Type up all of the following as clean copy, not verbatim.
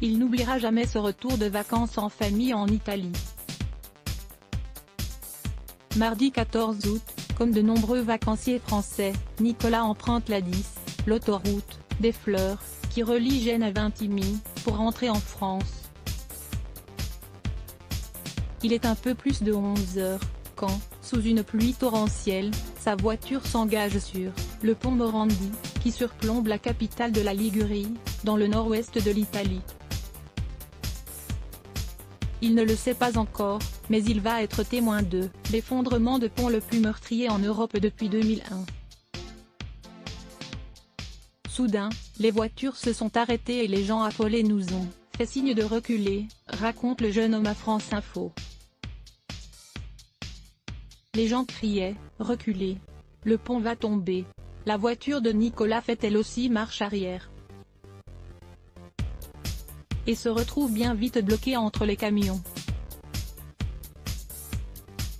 Il n'oubliera jamais ce retour de vacances en famille en Italie. Mardi 14 août, comme de nombreux vacanciers français, Nicolas emprunte la 10, l'autoroute des Fleurs, qui relie Gênes à Vintimille, pour rentrer en France. Il est un peu plus de 11 heures, quand, sous une pluie torrentielle, sa voiture s'engage sur le pont Morandi, qui surplombe la capitale de la Ligurie, dans le nord-ouest de l'Italie. Il ne le sait pas encore, mais il va être témoin de l'effondrement de pont le plus meurtrier en Europe depuis 2001. Soudain, les voitures se sont arrêtées et les gens affolés nous ont fait signe de reculer, raconte le jeune homme à France Info. Les gens criaient « Reculez ! Le pont va tomber !» La voiture de Nicolas fait elle aussi marche arrière. Et se retrouve bien vite bloquée entre les camions.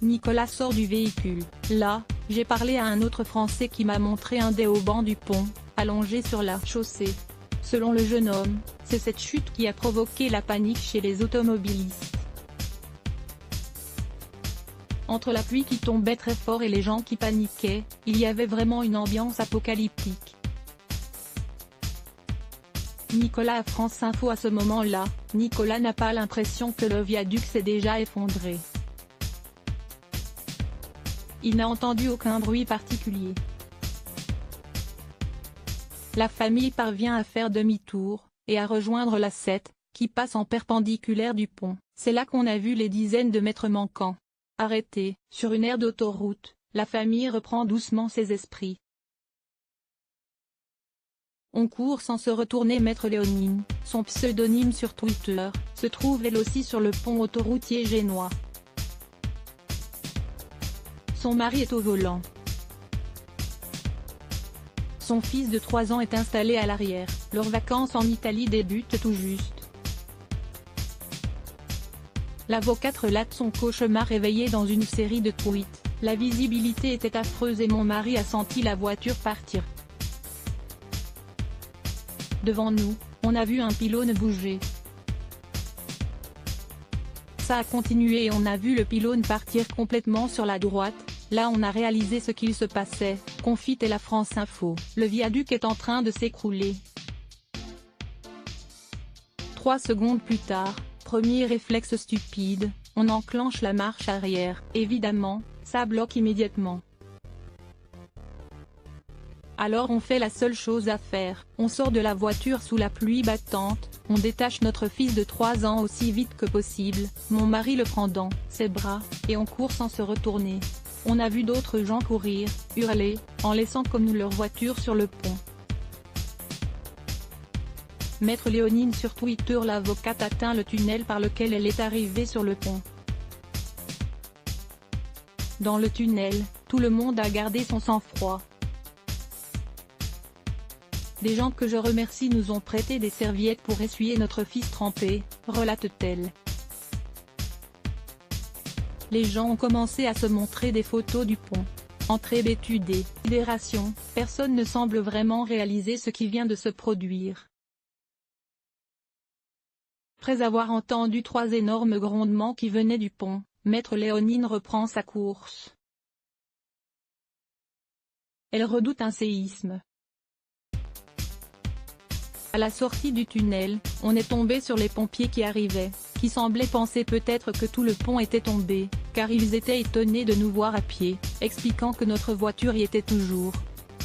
Nicolas sort du véhicule. Là, j'ai parlé à un autre Français qui m'a montré un des haubans du pont, allongé sur la chaussée. Selon le jeune homme, c'est cette chute qui a provoqué la panique chez les automobilistes. Entre la pluie qui tombait très fort et les gens qui paniquaient, il y avait vraiment une ambiance apocalyptique. Nicolas à France Info. À ce moment-là, Nicolas n'a pas l'impression que le viaduc s'est déjà effondré. Il n'a entendu aucun bruit particulier. La famille parvient à faire demi-tour, et à rejoindre la 7, qui passe en perpendiculaire du pont. C'est là qu'on a vu les dizaines de mètres manquants. Arrêtée, sur une aire d'autoroute, la famille reprend doucement ses esprits. On court sans se retourner. Maître Léonine, son pseudonyme sur Twitter, se trouve elle aussi sur le pont autoroutier génois. Son mari est au volant. Son fils de 3 ans est installé à l'arrière. Leurs vacances en Italie débutent tout juste. L'avocate relate son cauchemar réveillé dans une série de tweets. La visibilité était affreuse et mon mari a senti la voiture partir. Devant nous, on a vu un pylône bouger. Ça a continué et on a vu le pylône partir complètement sur la droite. Là on a réalisé ce qu'il se passait, confie la France Info. Le viaduc est en train de s'écrouler. 3 secondes plus tard, premier réflexe stupide, on enclenche la marche arrière. Évidemment, ça bloque immédiatement. Alors on fait la seule chose à faire, on sort de la voiture sous la pluie battante, on détache notre fils de 3 ans aussi vite que possible, mon mari le prend dans ses bras, et on court sans se retourner. On a vu d'autres gens courir, hurler, en laissant comme nous leur voiture sur le pont. Maître Léonine sur Twitter. L'avocate atteint le tunnel par lequel elle est arrivée sur le pont. Dans le tunnel, tout le monde a gardé son sang-froid. Des gens que je remercie nous ont prêté des serviettes pour essuyer notre fils trempé, relate-t-elle. Les gens ont commencé à se montrer des photos du pont. Entrée BTUD, sidération, personne ne semble vraiment réaliser ce qui vient de se produire. Après avoir entendu 3 énormes grondements qui venaient du pont, Maître Léonine reprend sa course. Elle redoute un séisme. À la sortie du tunnel, on est tombé sur les pompiers qui arrivaient, qui semblaient penser peut-être que tout le pont était tombé, car ils étaient étonnés de nous voir à pied, expliquant que notre voiture y était toujours.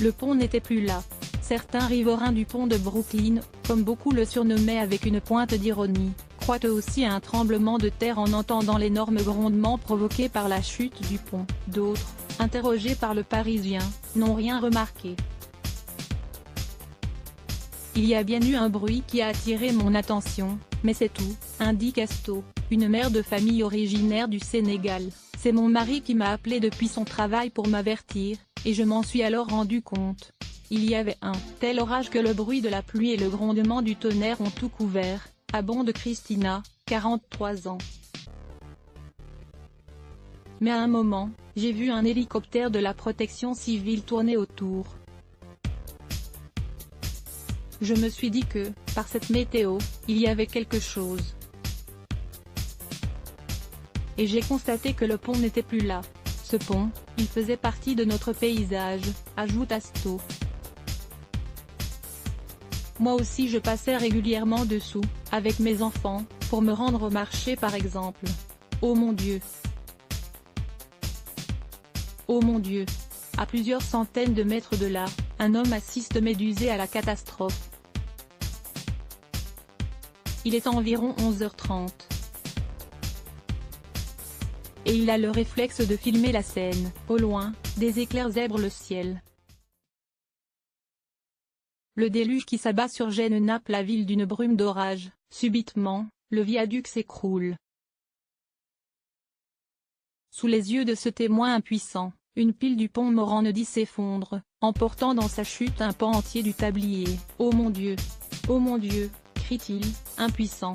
Le pont n'était plus là. Certains riverains du pont de Brooklyn, comme beaucoup le surnommaient avec une pointe d'ironie, croient eux aussi à un tremblement de terre en entendant l'énorme grondement provoqué par la chute du pont. D'autres, interrogés par le Parisien, n'ont rien remarqué. Il y a bien eu un bruit qui a attiré mon attention, mais c'est tout, indique Asto, une mère de famille originaire du Sénégal. C'est mon mari qui m'a appelé depuis son travail pour m'avertir, et je m'en suis alors rendu compte. Il y avait un tel orage que le bruit de la pluie et le grondement du tonnerre ont tout couvert, abonde Christina, 43 ans. Mais à un moment, j'ai vu un hélicoptère de la protection civile tourner autour. Je me suis dit que, par cette météo, il y avait quelque chose. Et j'ai constaté que le pont n'était plus là. Ce pont, il faisait partie de notre paysage, ajoute Asto. Moi aussi je passais régulièrement dessous, avec mes enfants, pour me rendre au marché par exemple. Oh mon Dieu! Oh mon Dieu! À plusieurs centaines de mètres de là, un homme assiste médusé à la catastrophe. Il est environ 11h30. Et il a le réflexe de filmer la scène. Au loin, des éclairs zèbrent le ciel. Le déluge qui s'abat sur Gênes nappe la ville d'une brume d'orage. Subitement, le viaduc s'écroule. Sous les yeux de ce témoin impuissant, une pile du pont Morandi s'effondre, emportant dans sa chute un pan entier du tablier. Oh mon Dieu! Oh mon Dieu! Crie-t-il, impuissant.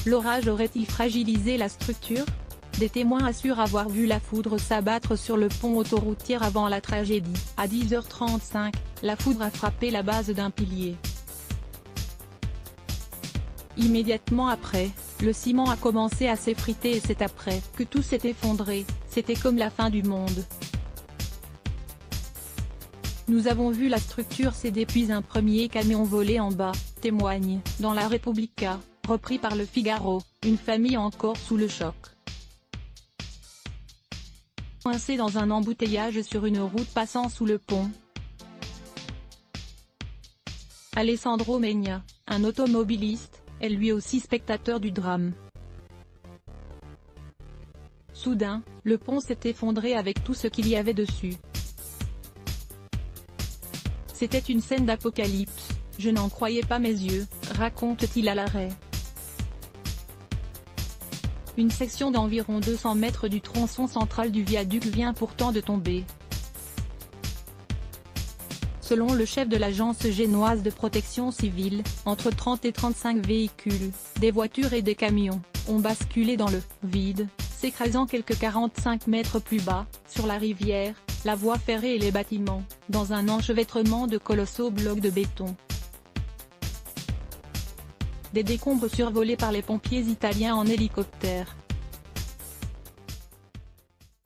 L'orage aurait-il fragilisé la structure? Des témoins assurent avoir vu la foudre s'abattre sur le pont autoroutier avant la tragédie. À 10h35, la foudre a frappé la base d'un pilier. Immédiatement après, le ciment a commencé à s'effriter et c'est après que tout s'est effondré. C'était comme la fin du monde. Nous avons vu la structure céder puis un premier camion voler en bas, témoigne, dans la Repubblica, repris par Le Figaro, une famille encore sous le choc. Coincé dans un embouteillage sur une route passant sous le pont. Alessandro Megna, un automobiliste, est lui aussi spectateur du drame. Soudain, le pont s'est effondré avec tout ce qu'il y avait dessus. C'était une scène d'apocalypse, je n'en croyais pas mes yeux, raconte-t-il à l'arrêt. Une section d'environ 200 mètres du tronçon central du viaduc vient pourtant de tomber. Selon le chef de l'agence génoise de protection civile, entre 30 et 35 véhicules, des voitures et des camions, ont basculé dans le « vide », s'écrasant quelques 45 mètres plus bas, sur la rivière, la voie ferrée et les bâtiments, dans un enchevêtrement de colossaux blocs de béton. Des décombres survolés par les pompiers italiens en hélicoptère.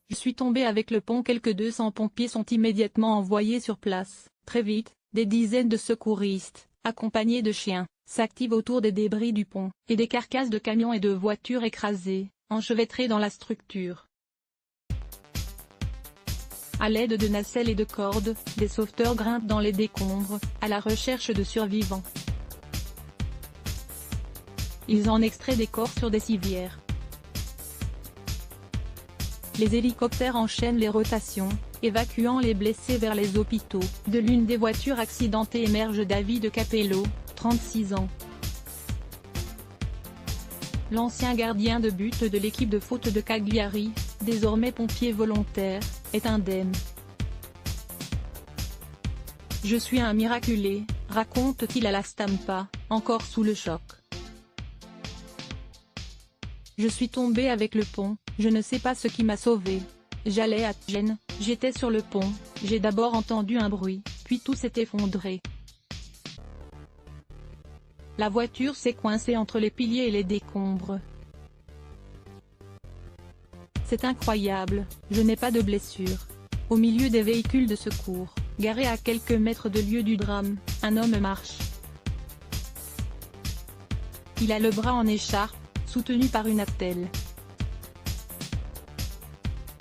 Je suis tombé avec le pont. Quelques 200 pompiers sont immédiatement envoyés sur place. Très vite, des dizaines de secouristes, accompagnés de chiens, s'activent autour des débris du pont, et des carcasses de camions et de voitures écrasées, enchevêtrées dans la structure. À l'aide de nacelles et de cordes, des sauveteurs grimpent dans les décombres, à la recherche de survivants. Ils en extraient des corps sur des civières. Les hélicoptères enchaînent les rotations, évacuant les blessés vers les hôpitaux. De l'une des voitures accidentées émerge Davide Capello, 36 ans. L'ancien gardien de but de l'équipe de foot de Cagliari, désormais pompier volontaire, est indemne. Je suis un miraculé, raconte-t-il à la Stampa, encore sous le choc. Je suis tombé avec le pont, je ne sais pas ce qui m'a sauvé. J'allais à Gênes, j'étais sur le pont, j'ai d'abord entendu un bruit, puis tout s'est effondré. La voiture s'est coincée entre les piliers et les décombres. C'est incroyable, je n'ai pas de blessure. Au milieu des véhicules de secours, garés à quelques mètres de lieu du drame, un homme marche. Il a le bras en écharpe, soutenu par une attelle.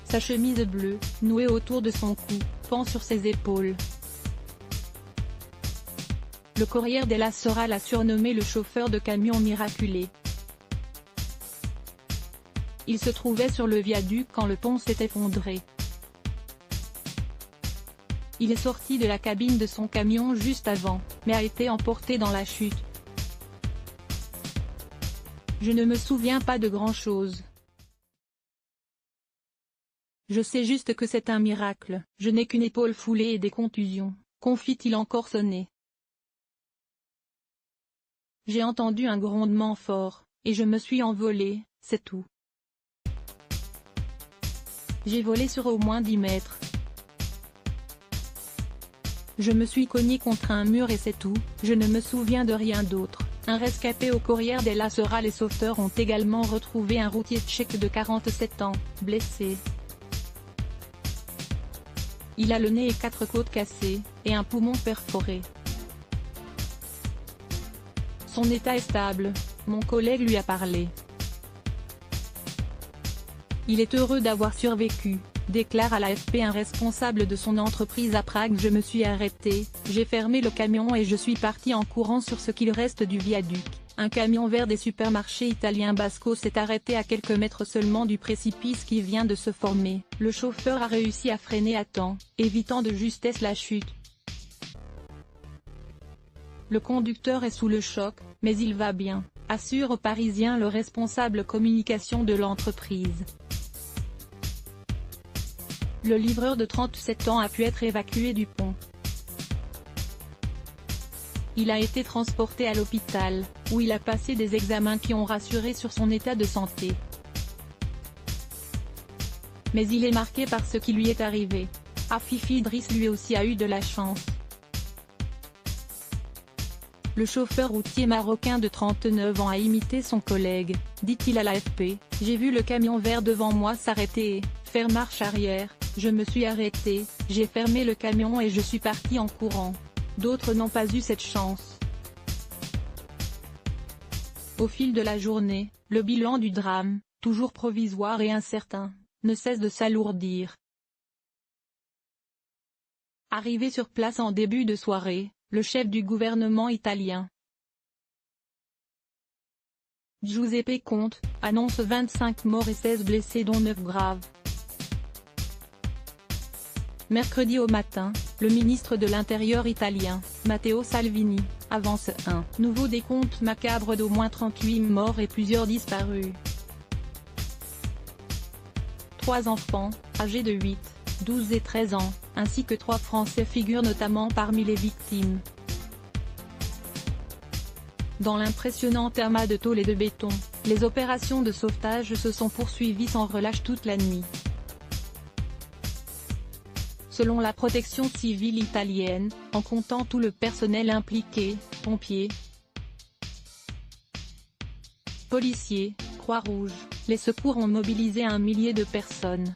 Sa chemise bleue, nouée autour de son cou, pend sur ses épaules. Le Corriere della Sera l'a surnommé le chauffeur de camion miraculé. Il se trouvait sur le viaduc quand le pont s'est effondré. Il est sorti de la cabine de son camion juste avant, mais a été emporté dans la chute. Je ne me souviens pas de grand-chose. Je sais juste que c'est un miracle, je n'ai qu'une épaule foulée et des contusions, confie-t-il encore sonné. J'ai entendu un grondement fort, et je me suis envolé, c'est tout. J'ai volé sur au moins 10 mètres. Je me suis cogné contre un mur et c'est tout, je ne me souviens de rien d'autre. Un rescapé au Corriere della Sera. Les sauveteurs ont également retrouvé un routier tchèque de 47 ans, blessé. Il a le nez et 4 côtes cassées, et un poumon perforé. Son état est stable, mon collègue lui a parlé. Il est heureux d'avoir survécu, déclare à l'AFP un responsable de son entreprise à Prague. Je me suis arrêté, j'ai fermé le camion et je suis parti en courant sur ce qu'il reste du viaduc. Un camion vert des supermarchés italiens Basco s'est arrêté à quelques mètres seulement du précipice qui vient de se former. Le chauffeur a réussi à freiner à temps, évitant de justesse la chute. Le conducteur est sous le choc, mais il va bien, assure aux Parisiens le responsable communication de l'entreprise. Le livreur de 37 ans a pu être évacué du pont. Il a été transporté à l'hôpital, où il a passé des examens qui ont rassuré sur son état de santé. Mais il est marqué par ce qui lui est arrivé. Afif Idriss lui aussi a eu de la chance. Le chauffeur routier marocain de 39 ans a imité son collègue, dit-il à l'AFP. J'ai vu le camion vert devant moi s'arrêter et faire marche arrière, je me suis arrêté, j'ai fermé le camion et je suis parti en courant. D'autres n'ont pas eu cette chance. Au fil de la journée, le bilan du drame, toujours provisoire et incertain, ne cesse de s'alourdir. Arrivé sur place en début de soirée, le chef du gouvernement italien, Giuseppe Conte, annonce 25 morts et 16 blessés dont 9 graves. Mercredi au matin, le ministre de l'Intérieur italien, Matteo Salvini, avance un nouveau décompte macabre d'au moins 38 morts et plusieurs disparus. 3 enfants, âgés de 8, 12 et 13 ans, ainsi que 3 Français figurent notamment parmi les victimes. Dans l'impressionnant amas de tôle et de béton, les opérations de sauvetage se sont poursuivies sans relâche toute la nuit. Selon la protection civile italienne, en comptant tout le personnel impliqué, pompiers, policiers, Croix-Rouge, les secours ont mobilisé 1 millier de personnes.